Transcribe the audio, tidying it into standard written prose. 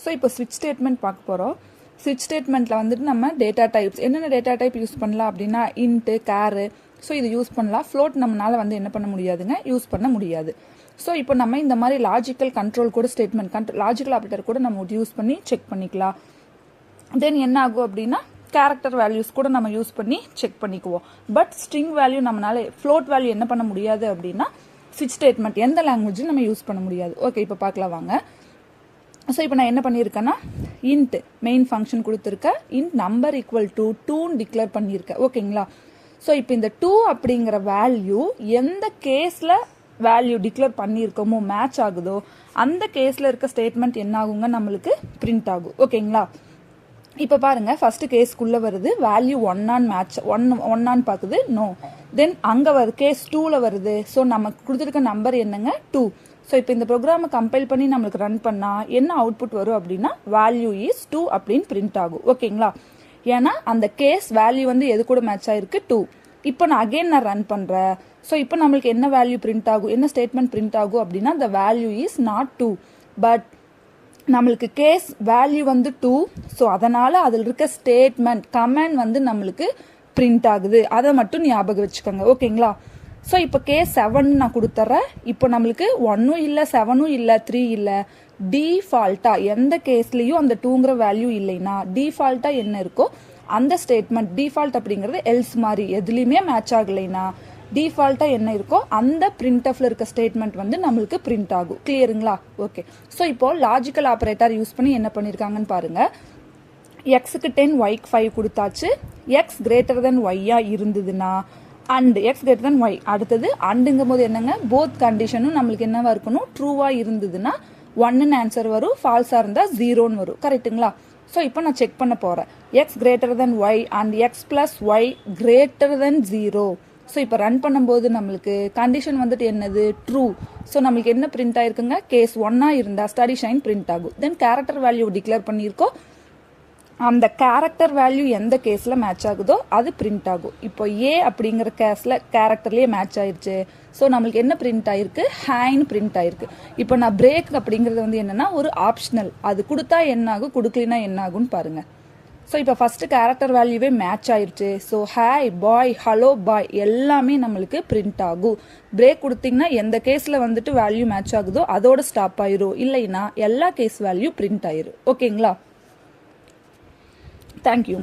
So இப்போ ஸ்விட்ச் statement பார்க்க போகிறோம். ஸ்விட்ச் ஸ்டேட்மெண்ட்டில் வந்துட்டு நம்ம டேட்டா டைப்ஸ் என்னென்ன டேட்டா டைப் யூஸ் பண்ணலாம் அப்படின்னா இன்ட்டு கேரு. ஸோ இது யூஸ் பண்ணலாம். ஃப்ளோட் நம்மளால் வந்து என்ன பண்ண முடியாதுங்க, யூஸ் பண்ண முடியாது. ஸோ இப்போ நம்ம இந்த மாதிரி லாஜிக்கல் கண்ட்ரோல் கூட ஸ்டேட்மெண்ட் லாஜிக்கல் ஆப்ரேட்டர் கூட நம்ம யூஸ் பண்ணி செக் பண்ணிக்கலாம். தென் என்ன ஆகும் அப்படின்னா கேரக்டர் வேல்யூஸ் கூட நம்ம யூஸ் பண்ணி செக் பண்ணிக்குவோம். பட் ஸ்ட்ரிங் வேல்யூ நம்மளால ஃப்ளோட் வேல்யூ என்ன பண்ண முடியாது அப்படின்னா ஸ்விட்ச் ஸ்டேட்மெண்ட் எந்த லாங்குவேஜும் நம்ம யூஸ் பண்ண முடியாது. ஓகே, இப்போ பார்க்கலாம் வாங்க. ஸோ இப்போ நான் என்ன பண்ணியிருக்கேன்னா இன்ட் மெயின் ஃபங்க்ஷன் கொடுத்துருக்கேன். இன்ட் நம்பர் ஈக்குவல் டு 2ன்னு டிக்ளேர் பண்ணியிருக்கேன். ஓகேங்களா? ஸோ இப்போ இந்த 2 அப்படிங்கிற வேல்யூ எந்த கேஸில் வேல்யூ டிக்ளேர் பண்ணியிருக்கோமோ மேட்ச் ஆகுதோ அந்த கேஸில் இருக்க ஸ்டேட்மெண்ட் என்ன ஆகுங்க, நம்மளுக்கு பிரிண்ட் ஆகும். ஓகேங்களா? இப்போ பாருங்க, ஃபர்ஸ்ட் கேஸ்க்குள்ள வருது வேல்யூ 1 மேட்ச் 1 பார்க்குது, நோ. தென் அங்கே வருது கேஸ் 2ல வருது. ஸோ நமக்கு கொடுத்துருக்க நம்பர் என்னங்க, 2. ஸோ இப்போ இந்த ப்ரோக்ராமை கம்பைல் பண்ணி நம்மளுக்கு ரன் பண்ணால் என்ன அவுட்புட் வரும் அப்படின்னா வேல்யூ இஸ் 2 அப்படின்னு பிரிண்ட் ஆகும். ஓகேங்களா? ஏன்னா அந்த கேஸ் வேல்யூ வந்து எது கூட மேட்ச் ஆயிருக்கு, 2. இப்போ நான் அகெயின் நான் ரன் பண்ணுறேன். ஸோ இப்போ நம்மளுக்கு என்ன வேல்யூ பிரிண்ட் ஆகும், என்ன ஸ்டேட்மெண்ட் பிரிண்ட் ஆகும் அப்படின்னா the value is not 2. But நம்மளுக்கு கேஸ் வேல்யூ வந்து 2. ஸோ அதனால் அதில் இருக்க ஸ்டேட்மெண்ட் கமெண்ட் வந்து நம்மளுக்கு பிரிண்ட் ஆகுது. அதை மட்டும் ஞாபகம் வச்சுக்கோங்க. ஓகேங்களா? ஸோ இப்போ கேஸ் 7 நான் கொடுத்துட்றேன். இப்போ நம்மளுக்கு 1ம் இல்லை 7ம் இல்லை 3 இல்லை. டிஃபால்ட்டாக எந்த கேஸ்லேயும் அந்த 2ங்கிற வேல்யூ இல்லைன்னா டிஃபால்ட்டாக என்ன இருக்கோ அந்த ஸ்டேட்மெண்ட், டிஃபால்ட் அப்படிங்கிறது எல்ஸ் மாதிரி எதுலேயுமே மேட்ச் ஆகலைன்னா டிஃபால்ட்டாக என்ன இருக்கோ அந்த பிரிண்ட்எஃப்ல இருக்க ஸ்டேட்மெண்ட் வந்து நம்மளுக்கு பிரிண்ட் ஆகும். கிளியருங்களா? ஓகே. ஸோ இப்போ லாஜிக்கல் ஆப்ரேட்டர் யூஸ் பண்ணி என்ன பண்ணியிருக்காங்கன்னு பாருங்க. எக்ஸுக்கு 10 ஒய்க்கு 5 கொடுத்தாச்சு. எக்ஸ் கிரேட்டர் தென் ஒய்யா இருந்ததுன்னா and x greater than y, அடுத்தது அண்டுங்கும் போது என்னங்க, போத் கண்டிஷனும் நம்மளுக்கு என்னவா இருக்கணும், ட்ரூவா இருந்ததுன்னா 1ன்னு ஆன்சர் வரும், ஃபால்ஸா இருந்தால் 0ன்னு வரும். கரெக்டுங்களா? ஸோ இப்போ நான் செக் பண்ண போறேன். X greater than y and x plus y greater than 0. So இப்போ ரன் பண்ணும்போது நம்மளுக்கு கண்டிஷன் வந்துட்டு என்னது, ட்ரூ. ஸோ நம்மளுக்கு என்ன பிரிண்ட் ஆயிருக்குங்க, கேஸ் 1 இருந்தால் ஸ்டடி ஷைன் பிரிண்ட் ஆகும். தென் கேரக்டர் வேல்யூ டிக்ளேர் பண்ணியிருக்கோம். அந்த கேரக்டர் வேல்யூ எந்த கேஸில் மேட்ச் ஆகுதோ அது பிரிண்ட் ஆகும். இப்போ ஏ அப்படிங்கிற கேஸில் கேரக்டர்லேயே மேட்ச் ஆயிடுச்சு. ஸோ நம்மளுக்கு என்ன பிரிண்ட் ஆயிருக்கு, ஹைன்னு பிரிண்ட் ஆயிருக்கு. இப்போ நான் பிரேக் அப்படிங்கிறது வந்து என்னன்னா ஒரு ஆப்ஷனல், அது கொடுத்தா என்ன ஆகும், கொடுக்கலனா என்ன ஆகும்னு பாருங்க. ஸோ இப்போ ஃபர்ஸ்ட் கேரக்டர் வேல்யூவே மேட்ச் ஆயிடுச்சு. ஸோ ஹாய் பாய் ஹலோ பாய் எல்லாமே நம்மளுக்கு பிரிண்ட் ஆகும். பிரேக் கொடுத்தீங்கன்னா எந்த கேஸில் வந்துட்டு வேல்யூ மேட்ச் ஆகுதோ அதோட ஸ்டாப் ஆயிரும், இல்லைன்னா எல்லா கேஸ் வேல்யூ பிரிண்ட் ஆயிரும். ஓகேங்களா? தேங்க்யூ.